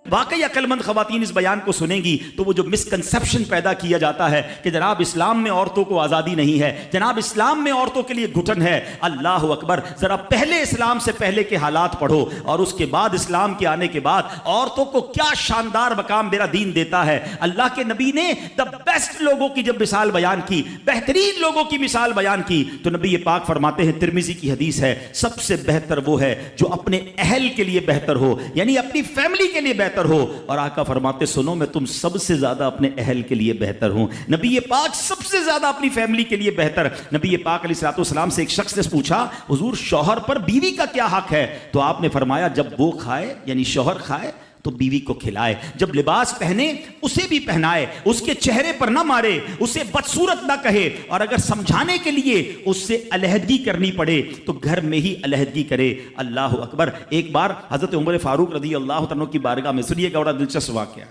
واقعی عقلمند خواتین اس بیان کو سنیں گی تو وہ جو مسکنسپشن پیدا کیا جاتا ہے کہ جناب اسلام میں عورتوں کو آزادی نہیں ہے، جناب اسلام میں عورتوں کے لیے گھٹن ہے، اللہ اکبر، ذرا پہلے اسلام سے پہلے کے حالات پڑھو اور اس کے بعد اسلام کے آنے کے بعد عورتوں کو کیا شاندار مقام میرا دین دیتا ہے۔ اللہ کے نبی نے دا بیسٹ لوگوں کی جب مثال بیان کی، بہترین لوگوں کی مثال بیان کی، تو نبی پاک فرماتے ہیں، ترمذی کی حدیث ہے، سب سے بہتر وہ ہے جو اپنے اہل کے لیے بہتر ہو، یعنی اپنی فیملی کے لیے بہتر ہو، اور آقا فرماتے سنو میں تم سب سے زیادہ اپنے اہل کے لیے بہتر ہوں۔ نبی پاک سب سے زیادہ اپنی فیملی کے لیے بہتر۔ نبی پاک علیہ الصلوۃ والسلام سے ایک شخص نے پوچھا، حضور شوہر پر بیوی کا کیا حق ہے؟ تو آپ نے فرمایا جب وہ کھائے یعنی شوہر کھائے تو بیوی کو کھلائے، جب لباس پہنے اسے بھی پہنائے، اس کے چہرے پر نہ مارے، اسے بدصورت نہ کہے، اور اگر سمجھانے کے لیے اس سے علیحدگی کرنی پڑے تو گھر میں ہی علیحدگی کرے۔ اللہ اکبر۔ ایک بار حضرت عمر فاروق رضی اللہ عنہ کی بارگاہ میں، سنیے گا، بڑا دلچسپ واقعہ۔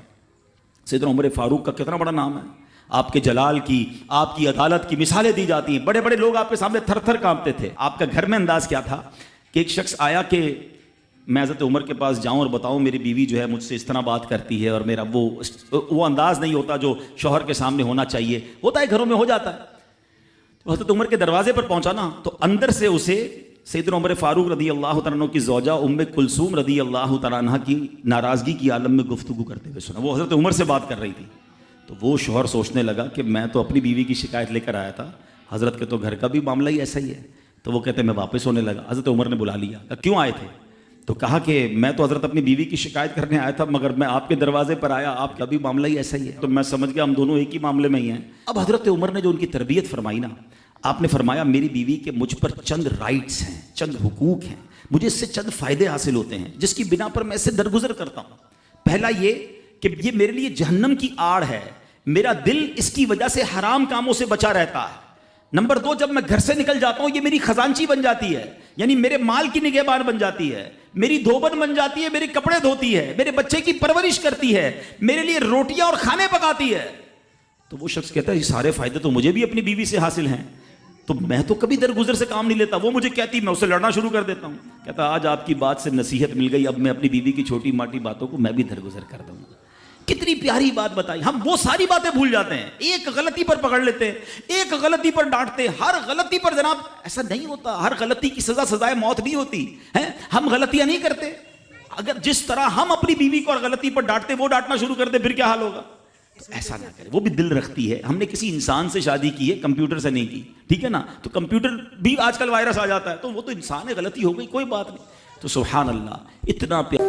سیدنا عمر فاروق کا کتنا بڑا نام ہے، آپ کے جلال کی، آپ کی عدالت کی مثالیں دی جاتی ہیں، بڑے بڑے لوگ آپ کے سامنے تھر تھر کانپتے تھے۔ آپ کا گھر میں انداز کیا تھا کہ ایک شخص آیا کہ میں حضرت عمر کے پاس جاؤں اور بتاؤں میری بیوی جو ہے مجھ سے اس طرح بات کرتی ہے، اور میرا وہ انداز نہیں ہوتا جو شوہر کے سامنے ہونا چاہیے، ہوتا ہے گھروں میں، ہو جاتا ہے۔ تو حضرت عمر کے دروازے پر پہنچا نا، تو اندر سے اسے سیدنا عمر فاروق رضی اللہ تعالیٰ عنہ کی زوجہ ام کلثوم رضی اللہ تعالیٰ عنہ کی ناراضگی کی عالم میں گفتگو کرتے ہوئے سنا۔ وہ حضرت عمر سے بات کر رہی تھی، تو وہ شوہر سوچنے لگا کہ میں تو اپنی بیوی کی شکایت لے کر آیا تھا، حضرت کے تو گھر کا بھی معاملہ ہی ایسا ہی ہے۔ تو وہ کہتے میں واپس ہونے لگا۔ حضرت عمر نے بلا لیا، کیوں آئے تھے؟ تو کہا کہ میں تو حضرت اپنی بیوی کی شکایت کرنے آیا تھا، مگر میں آپ کے دروازے پر آیا، آپ کا بھی معاملہ ہی ایسا ہی ہے، تو میں سمجھ گیا ہم دونوں ایک ہی معاملے میں ہی ہیں۔ اب حضرت عمر نے جو ان کی تربیت فرمائی نا، آپ نے فرمایا میری بیوی کے مجھ پر چند رائٹس ہیں، چند حقوق ہیں، مجھے اس سے چند فائدے حاصل ہوتے ہیں جس کی بنا پر میں اس سے درگزر کرتا ہوں۔ پہلا یہ کہ یہ میرے لیے جہنم کی آڑ ہے، میرا دل اس کی وجہ سے حرام کاموں سے بچا رہتا ہے۔ نمبر دو، جب میں گھر سے نکل جاتا ہوں یہ میری خزانچی بن جاتی ہے، یعنی میرے مال کی نگہبان بن جاتی ہے، میری دھوبن بن جاتی ہے، میرے کپڑے دھوتی ہے، میرے بچے کی پرورش کرتی ہے، میرے لیے روٹیاں اور کھانے پکاتی ہے۔ تو وہ شخص کہتا ہے یہ سارے فائدے تو مجھے بھی اپنی بیوی سے حاصل ہیں، تو میں تو کبھی درگزر سے کام نہیں لیتا، وہ مجھے کہتی میں اسے لڑنا شروع کر دیتا ہوں۔ کہتا آج آپ کی بات سے نصیحت مل گئی، اب میں اپنی بیوی کی چھوٹی موٹی باتوں کو میں بھی درگزر کر دوں گا۔ کتنی پیاری بات بتائی، ہم وہ ساری باتیں بھول جاتے ہیں، ایک غلطی پر پکڑ لیتے ہیں، ایک غلطی پر ڈانٹتے ہیں، ہر غلطی پر جناب ایسا نہیں ہوتا، ہر غلطی کی سزا سزائے موت نہیں ہوتی ہے، ہم غلطیاں نہیں کرتے۔ اگر جس طرح ہم اپنی بیوی کو اور غلطی پر ڈانٹتے وہ ڈانٹنا شروع کر دے پھر کیا حال ہوگا؟ تو ایسا نہ کرے، وہ بھی دل رکھتی ہے۔ ہم نے کسی انسان سے شادی کی ہے، کمپیوٹر سے نہیں کی، ٹھیک ہے نا، تو کمپیوٹر بھی آج کل وائرس آ جاتا ہے، تو وہ تو انسان ہے، غلطی ہو گئی، کوئی بات نہیں۔ تو سبحان اللہ، اتنا پیار